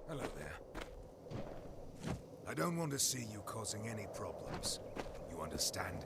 Hello there. I don't want to see you causing any problems. You understand?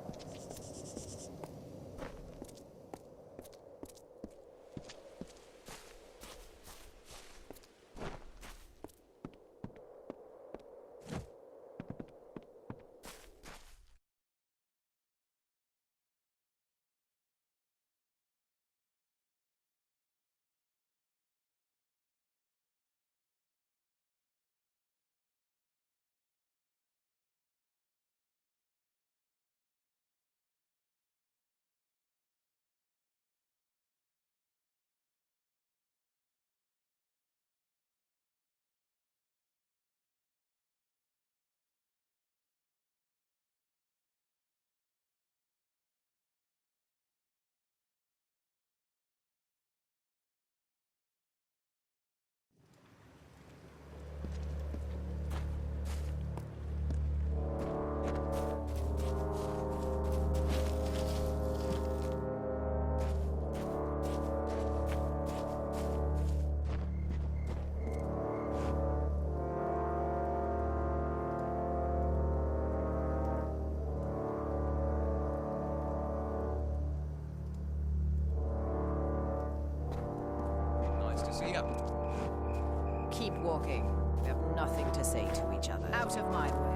Keep walking. We have nothing to say to each other. Out of my way.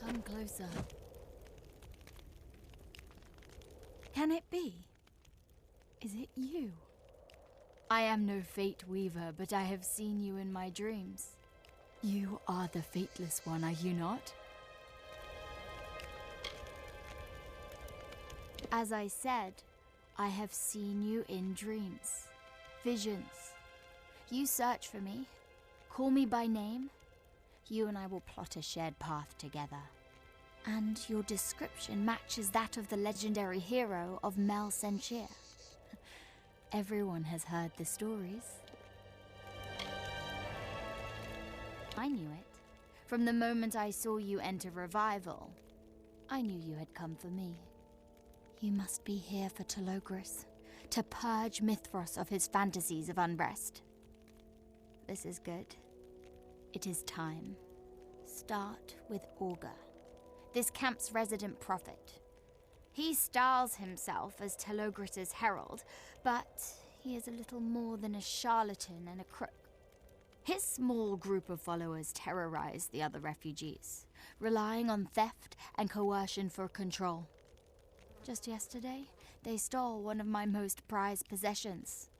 Come closer. Can it be? Is it you? I am no fate weaver, but I have seen you in my dreams. You are the Fateless One, are you not? As I said, I have seen you in dreams, visions. You search for me, call me by name. You and I will plot a shared path together. And your description matches that of the legendary hero of Mel Senshir. Everyone has heard the stories. I knew it. From the moment I saw you enter Revival, I knew you had come for me. You must be here for Telogris, to purge Mithros of his fantasies of unrest. This is good. It is time. Start with Augur, this camp's resident prophet. He styles himself as Telogris' herald, but he is a little more than a charlatan and a crook. His small group of followers terrorize the other refugees, relying on theft and coercion for control. Just yesterday, they stole one of my most prized possessions,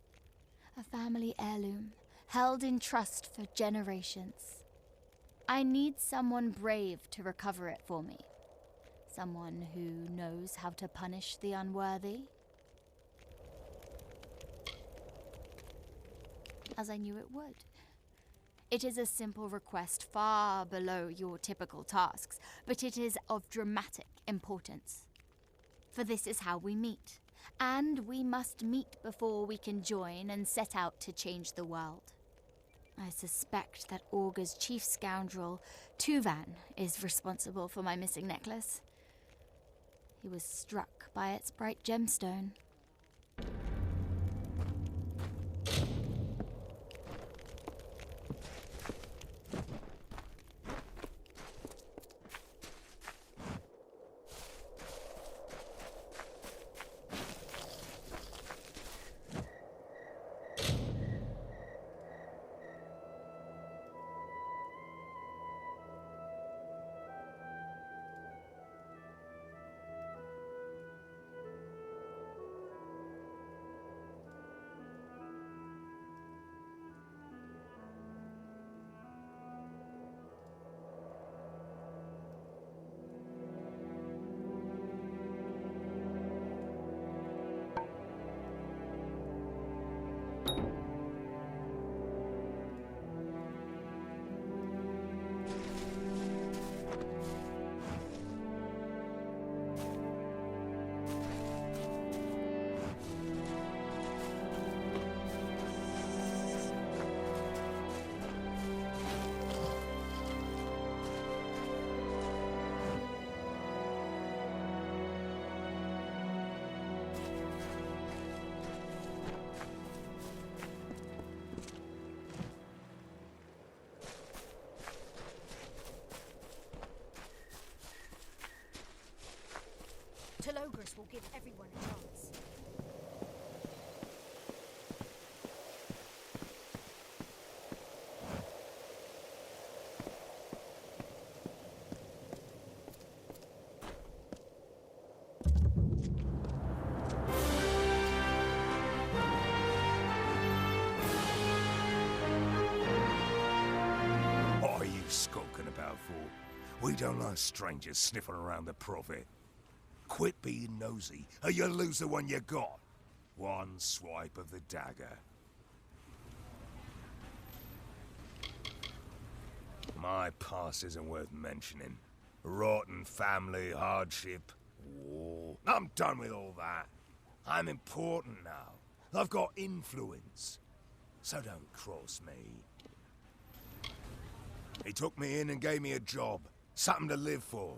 a family heirloom held in trust for generations. I need someone brave to recover it for me. Someone who knows how to punish the unworthy. As I knew it would. It is a simple request far below your typical tasks, but it is of dramatic importance. For this is how we meet, and we must meet before we can join and set out to change the world. I suspect that Augur's chief scoundrel, Tuvan, is responsible for my missing necklace. He was struck by its bright gemstone. Telogris will give everyone a chance. What are you skulking about for? We don't like strangers sniffing around the Prophet. Quit being nosy, or you'll lose the one you got. One swipe of the dagger. My past isn't worth mentioning. Rotten family, hardship, war. I'm done with all that. I'm important now. I've got influence. So don't cross me. He took me in and gave me a job. Something to live for.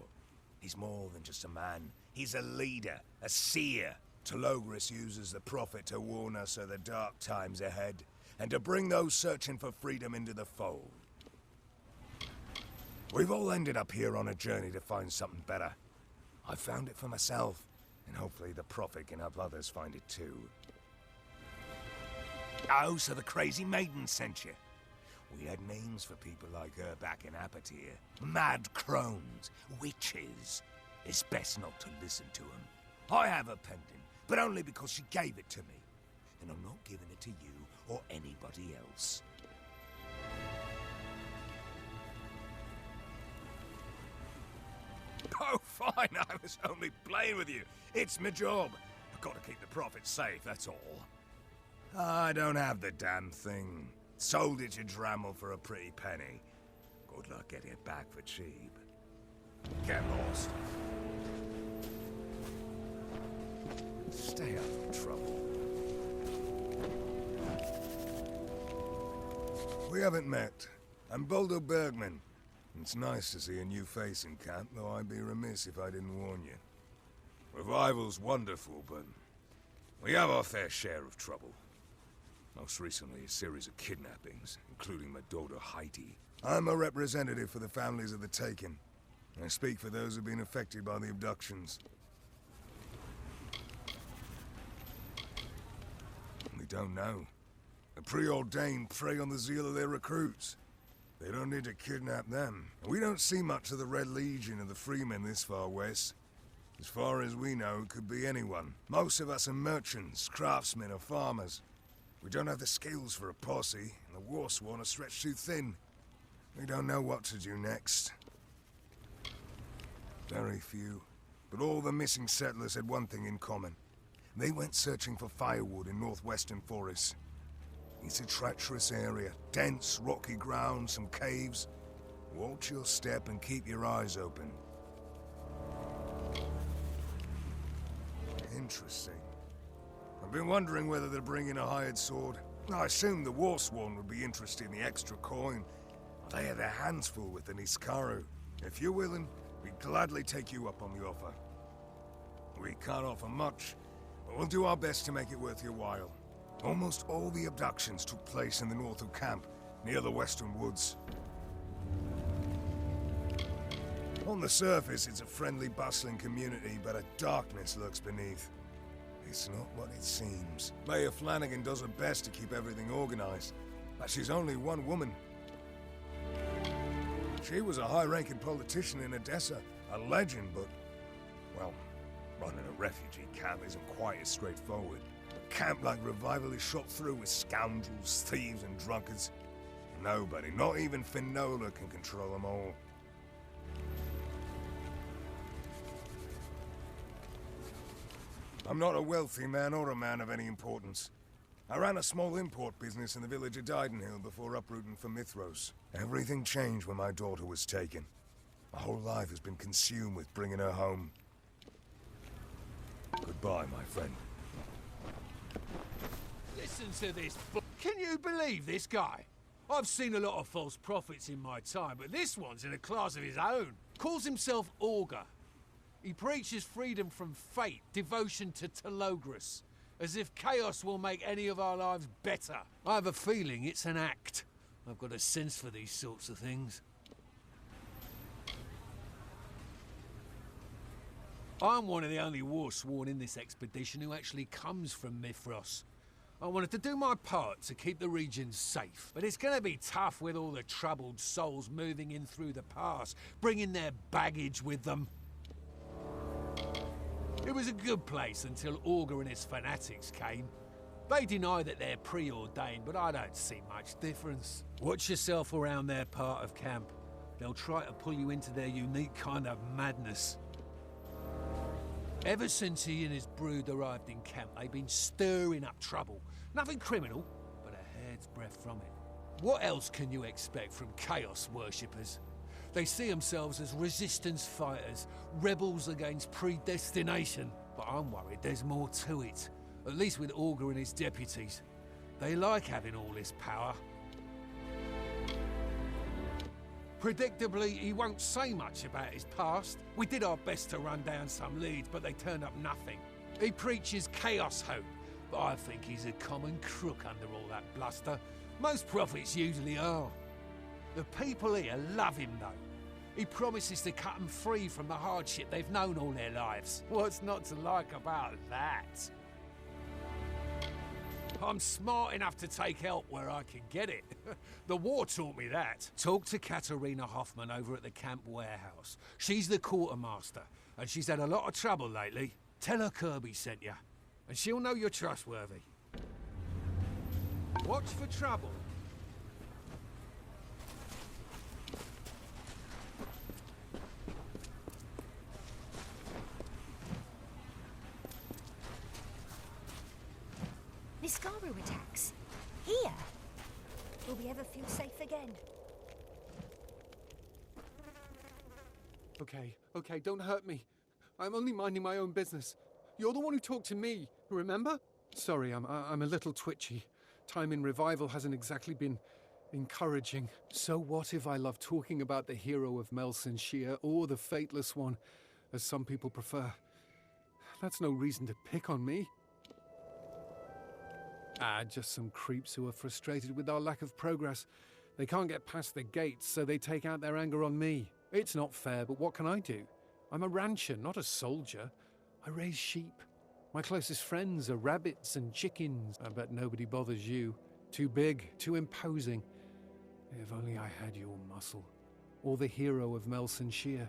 He's more than just a man. He's a leader, a seer. Telogris uses the Prophet to warn us of the dark times ahead, and to bring those searching for freedom into the fold. We've all ended up here on a journey to find something better. I found it for myself, and hopefully the Prophet can help others find it too. Oh, so the crazy maiden sent you. We had names for people like her back in Apatir. Mad crones, witches. It's best not to listen to them. I have a pendant, but only because she gave it to me. And I'm not giving it to you or anybody else. Oh, fine, I was only playing with you. It's my job. I've got to keep the Prophet safe, that's all. I don't have the damn thing. Sold it to Drammel for a pretty penny. Good luck getting it back for cheap. Get lost. Stay out of trouble. We haven't met. I'm Boldo Bergman. It's nice to see a new face in camp, though I'd be remiss if I didn't warn you. Revival's wonderful, but we have our fair share of trouble. Most recently, a series of kidnappings, including my daughter Heidi. I'm a representative for the families of the Taken. I speak for those who've been affected by the abductions. We don't know. The preordained prey on the zeal of their recruits. They don't need to kidnap them. We don't see much of the Red Legion of the Freemen this far west. As far as we know, it could be anyone. Most of us are merchants, craftsmen, or farmers. We don't have the skills for a posse, and the Warsworn are stretched too thin. We don't know what to do next. Very few. But all the missing settlers had one thing in common. They went searching for firewood in northwestern forests. It's a treacherous area. Dense, rocky ground, some caves. Watch your step and keep your eyes open. Interesting. I've been wondering whether they're bringing a hired sword. I assume the Warsworn would be interested in the extra coin. They have their hands full with the Niskaru. If you're willing, we'd gladly take you up on the offer. We can't offer much, but we'll do our best to make it worth your while. Almost all the abductions took place in the north of camp, near the western woods. On the surface, it's a friendly, bustling community, but a darkness lurks beneath. It's not what it seems. Mayor Flanagan does her best to keep everything organized, but she's only one woman. She was a high-ranking politician in Odessa, a legend, but, well, running a refugee camp isn't quite as straightforward. A camp like Revival is shot through with scoundrels, thieves, and drunkards. Nobody, not even Finola, can control them all. I'm not a wealthy man or a man of any importance. I ran a small import business in the village of Didenhill before uprooting for Mithros. Everything changed when my daughter was taken. My whole life has been consumed with bringing her home. Goodbye, my friend. Listen to this Can you believe this guy? I've seen a lot of false prophets in my time, but this one's in a class of his own. Calls himself Augur. He preaches freedom from fate, devotion to Telogris, as if chaos will make any of our lives better. I have a feeling it's an act. I've got a sense for these sorts of things. I'm one of the only Warsworn in this expedition who actually comes from Mithras. I wanted to do my part to keep the region safe, but it's gonna be tough with all the troubled souls moving in through the pass, bringing their baggage with them. It was a good place until Augur and his fanatics came. They deny that they're preordained, but I don't see much difference. Watch yourself around their part of camp. They'll try to pull you into their unique kind of madness. Ever since he and his brood arrived in camp, they've been stirring up trouble. Nothing criminal, but a hair's breadth from it. What else can you expect from Chaos worshippers? They see themselves as resistance fighters, rebels against predestination. But I'm worried there's more to it. At least with Augur and his deputies. They like having all this power. Predictably, he won't say much about his past. We did our best to run down some leads, but they turned up nothing. He preaches chaos hope, but I think he's a common crook under all that bluster. Most prophets usually are. The people here love him, though. He promises to cut them free from the hardship they've known all their lives. What's not to like about that? I'm smart enough to take help where I can get it. The war taught me that. Talk to Katerina Hoffman over at the camp warehouse. She's the quartermaster, and she's had a lot of trouble lately. Tell her Kirby sent you, and she'll know you're trustworthy. Watch for trouble. Niskaru attacks. Here? Will we ever feel safe again? Okay, don't hurt me. I'm only minding my own business. You're the one who talked to me, remember? Sorry, I'm a little twitchy. Time in Revival hasn't exactly been encouraging. So what if I love talking about the hero of Melsenshire or the Fateless One, as some people prefer? That's no reason to pick on me. Just some creeps who are frustrated with our lack of progress. They can't get past the gates, so they take out their anger on me. It's not fair, but what can I do? I'm a rancher, not a soldier. I raise sheep. My closest friends are rabbits and chickens. I bet nobody bothers you. Too big, too imposing. If only I had your muscle. Or the hero of Melsenshire.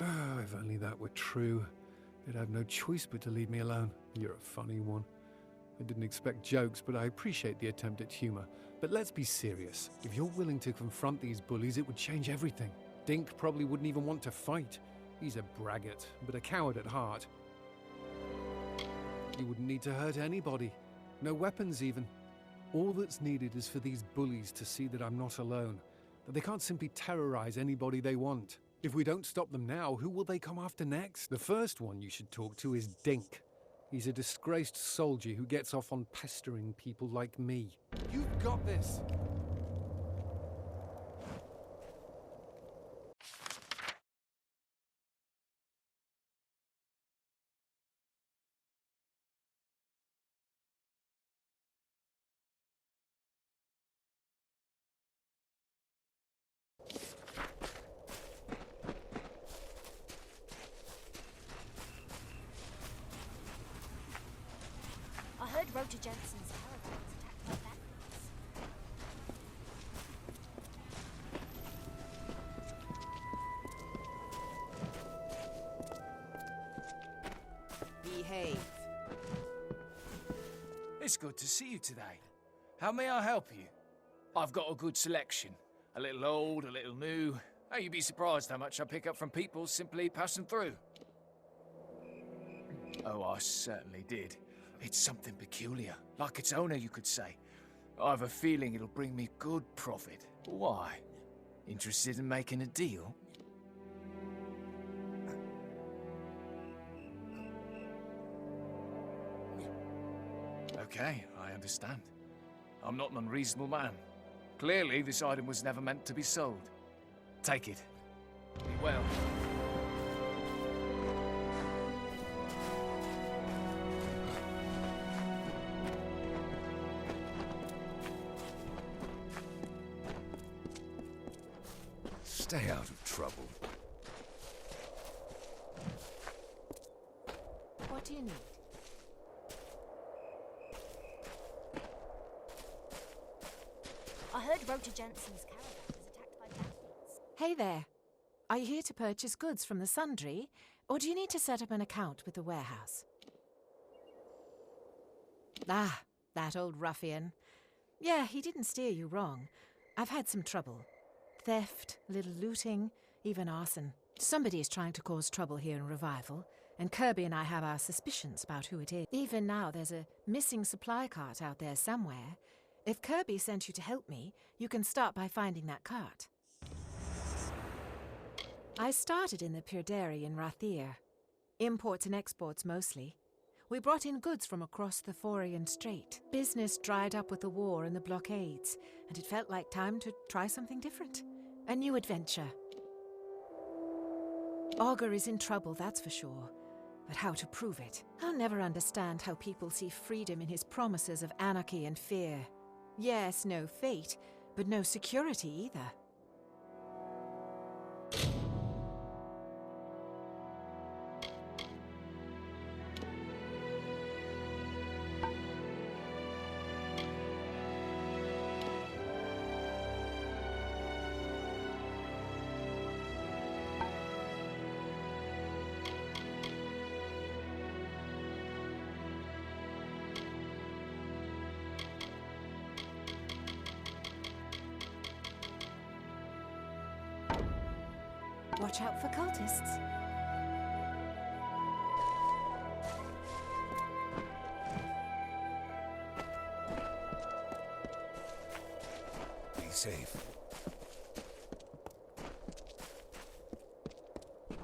Oh, if only that were true. They'd have no choice but to leave me alone. You're a funny one. I didn't expect jokes, but I appreciate the attempt at humor. But let's be serious. If you're willing to confront these bullies, it would change everything. Dink probably wouldn't even want to fight. He's a braggart, but a coward at heart. You wouldn't need to hurt anybody. No weapons even. All that's needed is for these bullies to see that I'm not alone. That they can't simply terrorize anybody they want. If we don't stop them now, who will they come after next? The first one you should talk to is Dink. He's a disgraced soldier who gets off on pestering people like me. You've got this! I heard Roger Jensen's caravan was attacked by bandits. Behave. It's good to see you today. How may I help you? I've got a good selection. A little old, a little new. Oh, you'd be surprised how much I pick up from people simply passing through. Oh, I certainly did. It's something peculiar, like its owner, you could say. I have a feeling it'll bring me good profit. Why? Interested in making a deal? Okay, I understand. I'm not an unreasonable man. Clearly, this item was never meant to be sold. Take it. Be well. Stay out of trouble. What do you need? I heard Rota Jensen's caravan was attacked by bandits. Hey there. Are you here to purchase goods from the Sundry, or do you need to set up an account with the warehouse? Ah, that old ruffian. Yeah, he didn't steer you wrong. I've had some trouble. Theft, a little looting, even arson. Somebody is trying to cause trouble here in Revival, and Kirby and I have our suspicions about who it is. Even now, there's a missing supply cart out there somewhere. If Kirby sent you to help me, you can start by finding that cart. I started in the Purderi in Rathir. Imports and exports mostly. We brought in goods from across the Forian Strait. Business dried up with the war and the blockades, and it felt like time to try something different. A new adventure. Augur is in trouble, that's for sure. But how to prove it? I'll never understand how people see freedom in his promises of anarchy and fear. Yes, no fate, but no security either. Watch out for cultists. Be safe.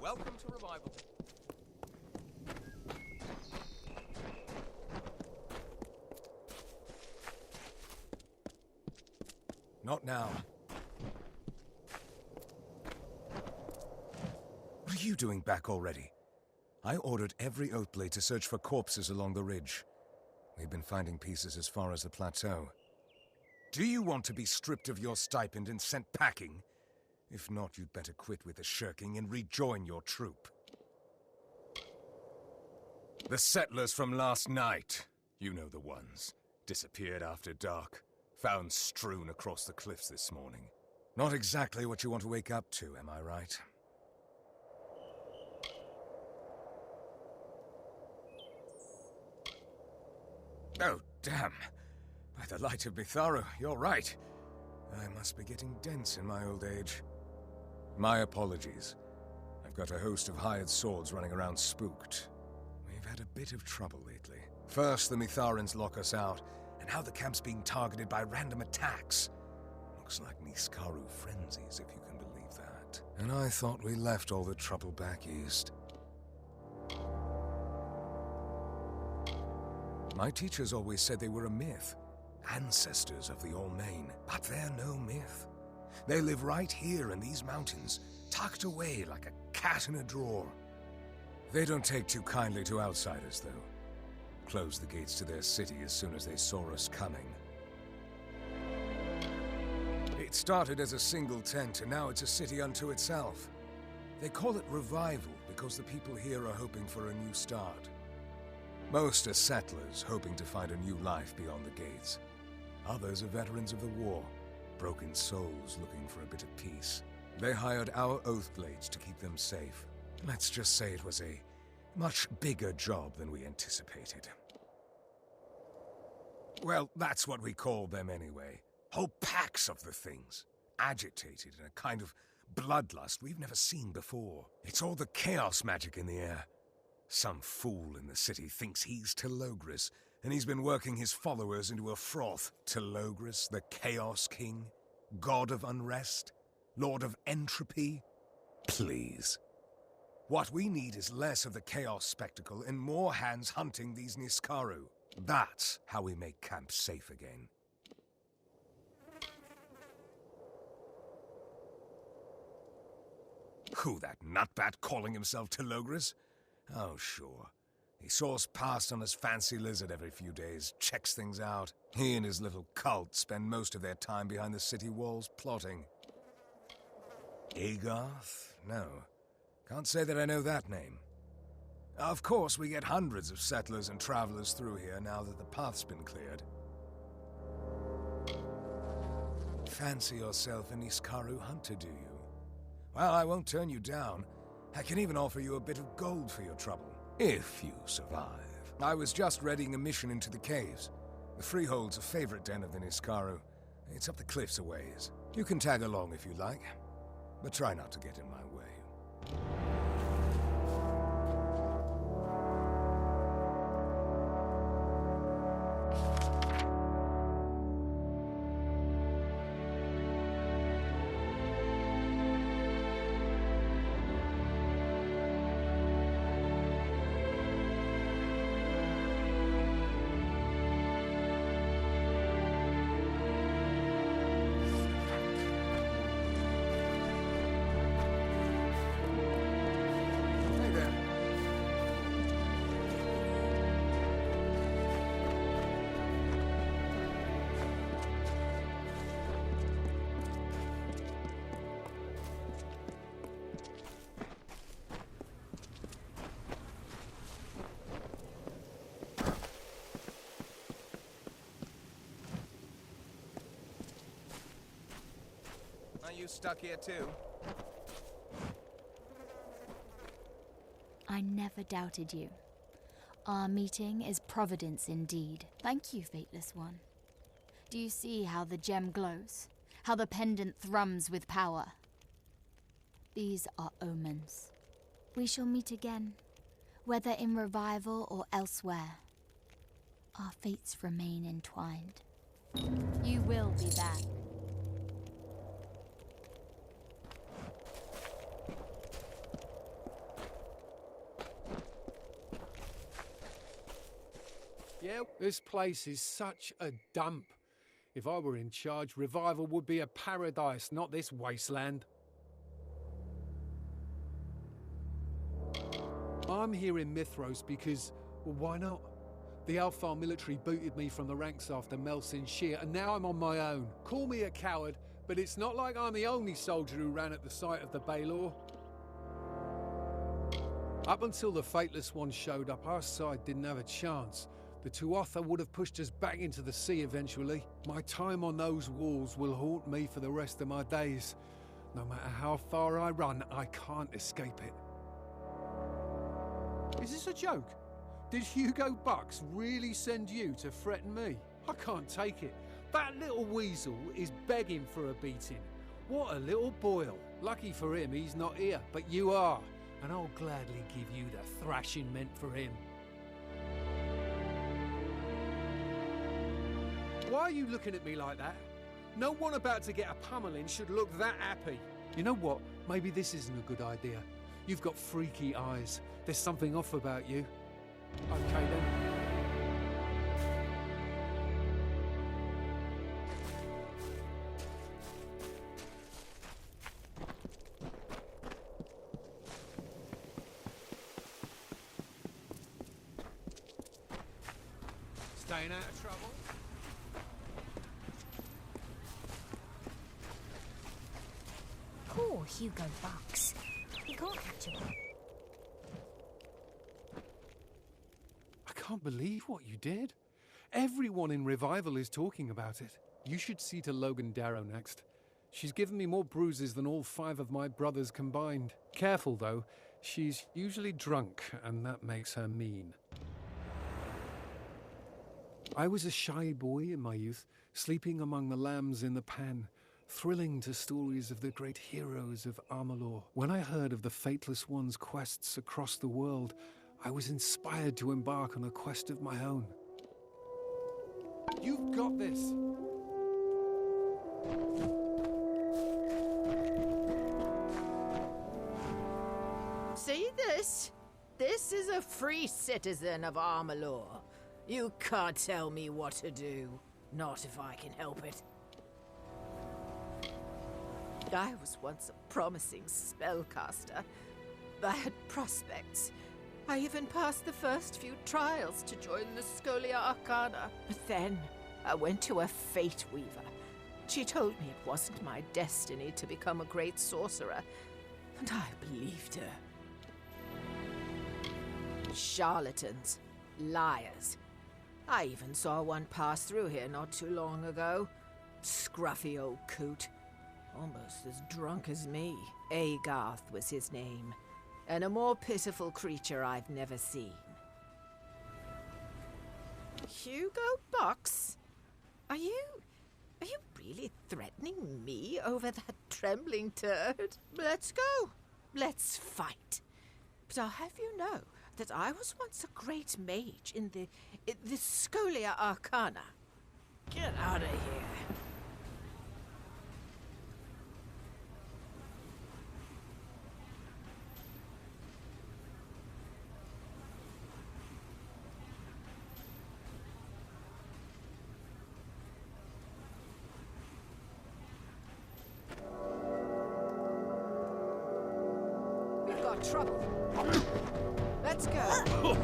Welcome to Revival. Not now. What are you doing back already? I ordered every Oathblade to search for corpses along the ridge. We've been finding pieces as far as the plateau. Do you want to be stripped of your stipend and sent packing? If not, you'd better quit with the shirking and rejoin your troop. The settlers from last night, you know the ones, disappeared after dark, found strewn across the cliffs this morning. Not exactly what you want to wake up to, am I right? Oh, damn. By the light of Mitharu, you're right. I must be getting dense in my old age. My apologies. I've got a host of hired swords running around spooked. We've had a bit of trouble lately. First, the Mitharans lock us out, and now the camp's being targeted by random attacks. Looks like Niskaru frenzies, if you can believe that. And I thought we left all the trouble back east. My teachers always said they were a myth. Ancestors of the All-Main. But they're no myth. They live right here in these mountains, tucked away like a cat in a drawer. They don't take too kindly to outsiders, though. Closed the gates to their city as soon as they saw us coming. It started as a single tent, and now it's a city unto itself. They call it Revival because the people here are hoping for a new start. Most are settlers hoping to find a new life beyond the gates. Others are veterans of the war, broken souls looking for a bit of peace. They hired our Oathblades to keep them safe. Let's just say it was a much bigger job than we anticipated. Well, that's what we called them anyway. Whole packs of the things. Agitated in a kind of bloodlust we've never seen before. It's all the chaos magic in the air. Some fool in the city thinks he's Telogris, and he's been working his followers into a froth. Telogris, the Chaos King? God of Unrest? Lord of Entropy? Please. What we need is less of the chaos spectacle and more hands hunting these Niskaru. That's how we make camp safe again. Who, that nutbat calling himself Telogris? Oh, sure. He soars past on his fancy lizard every few days, checks things out. He and his little cult spend most of their time behind the city walls plotting. Agarth? No. Can't say that I know that name. Of course, we get hundreds of settlers and travelers through here now that the path's been cleared. Fancy yourself an Iskaru hunter, do you? Well, I won't turn you down. I can even offer you a bit of gold for your trouble, if you survive. I was just readying a mission into the caves. The Freehold's a favorite den of the Niskaru. It's up the cliffs a ways. You can tag along if you like, but try not to get in my way. Are you stuck here too? I never doubted you. Our meeting is providence indeed. Thank you, Fateless One. Do you see how the gem glows? How the pendant thrums with power? These are omens. We shall meet again, whether in revival or elsewhere. Our fates remain entwined. You will be back. Yeah, this place is such a dump. If I were in charge, Revival would be a paradise, not this wasteland. I'm here in Mithros because, well, why not? The Alfar military booted me from the ranks after Melsin Shear, and now I'm on my own. Call me a coward, but it's not like I'm the only soldier who ran at the sight of the Baylor. Up until the Fateless One showed up, our side didn't have a chance. The Tuatha would have pushed us back into the sea eventually. My time on those walls will haunt me for the rest of my days. No matter how far I run, I can't escape it. Is this a joke? Did Hugo Bucks really send you to threaten me? I can't take it. That little weasel is begging for a beating. What a little boil. Lucky for him, he's not here, but you are. And I'll gladly give you the thrashing meant for him. Why are you looking at me like that? No one about to get a pummeling should look that happy. You know what? Maybe this isn't a good idea. You've got freaky eyes. There's something off about you. Okay then. Staying out of trouble? Poor Hugo Bucks. He can't catch him up. I can't believe what you did. Everyone in Revival is talking about it. You should see to Logan Darrow next. She's given me more bruises than all 5 of my brothers combined. Careful, though. She's usually drunk, and that makes her mean. I was a shy boy in my youth, sleeping among the lambs in the pan, thrilling to stories of the great heroes of Amalur. When I heard of the Fateless One's quests across the world, I was inspired to embark on a quest of my own. You've got this! See this? This is a free citizen of Amalur. You can't tell me what to do. Not if I can help it. I was once a promising spellcaster. I had prospects. I even passed the first few trials to join the Scholia Arcana. But then, I went to a Fate Weaver. She told me it wasn't my destiny to become a great sorcerer, and I believed her. Charlatans. Liars. I even saw one pass through here not too long ago. Scruffy old coot. Almost as drunk as me. Agarth was his name. And a more pitiful creature I've never seen. Hugo Box? Are you really threatening me over that trembling turd? Let's go. Let's fight. But I'll have you know that I was once a great mage in the Scholia Arcana. Get out of here. We've got trouble. Let's go.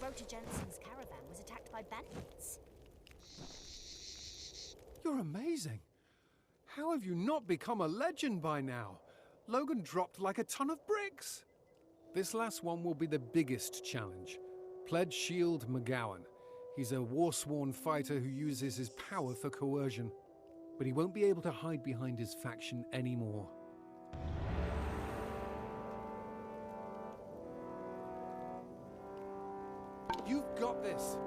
Rota Jensen's caravan was attacked by bandits. You're amazing. How have you not become a legend by now? Logan dropped like a ton of bricks. This last one will be the biggest challenge. Pledge Shield McGowan. He's a war-sworn fighter who uses his power for coercion. But he won't be able to hide behind his faction anymore. You've got this.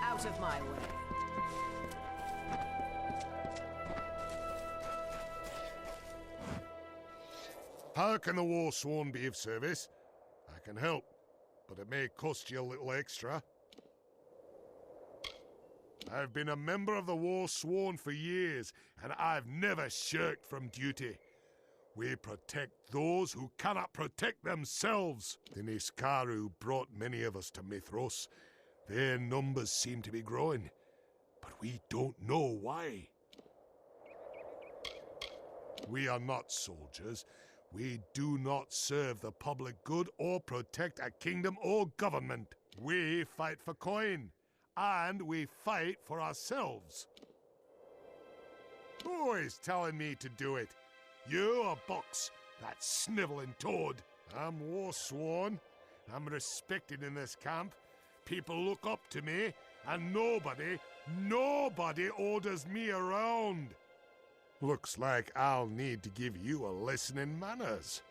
Out of my way. How can the Warsworn be of service? I can help, but it may cost you a little extra. I've been a member of the Warsworn for years, and I've never shirked from duty. We protect those who cannot protect themselves. The Niskaru brought many of us to Mithros. Their numbers seem to be growing, but we don't know why. We are not soldiers. We do not serve the public good or protect a kingdom or government. We fight for coin, and we fight for ourselves. Who is telling me to do it? You or Box, that sniveling toad? I'm Warsworn. I'm respected in this camp. People look up to me, and nobody orders me around. Looks like I'll need to give you a lesson in manners.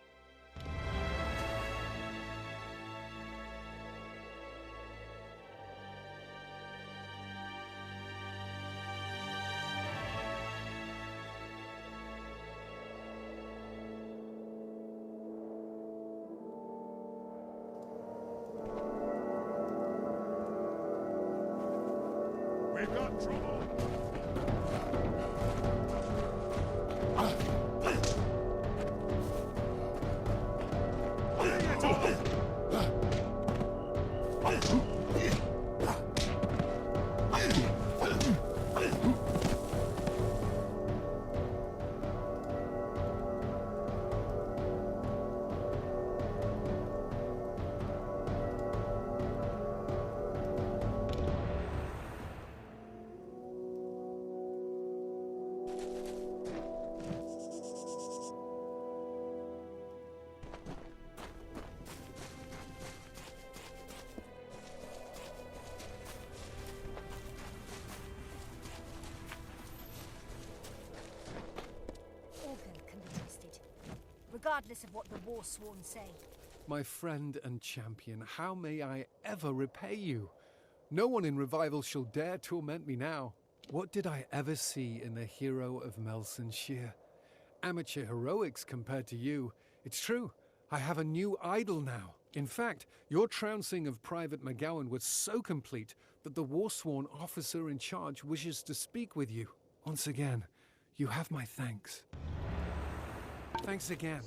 We've got trouble. regardless of what the Warsworn say. My friend and champion, how may I ever repay you? No one in Revival shall dare torment me now. What did I ever see in the hero of Melsonshire? Amateur heroics compared to you. It's true, I have a new idol now. In fact, your trouncing of Private McGowan was so complete that the Warsworn officer in charge wishes to speak with you. Once again, you have my thanks. Thanks again.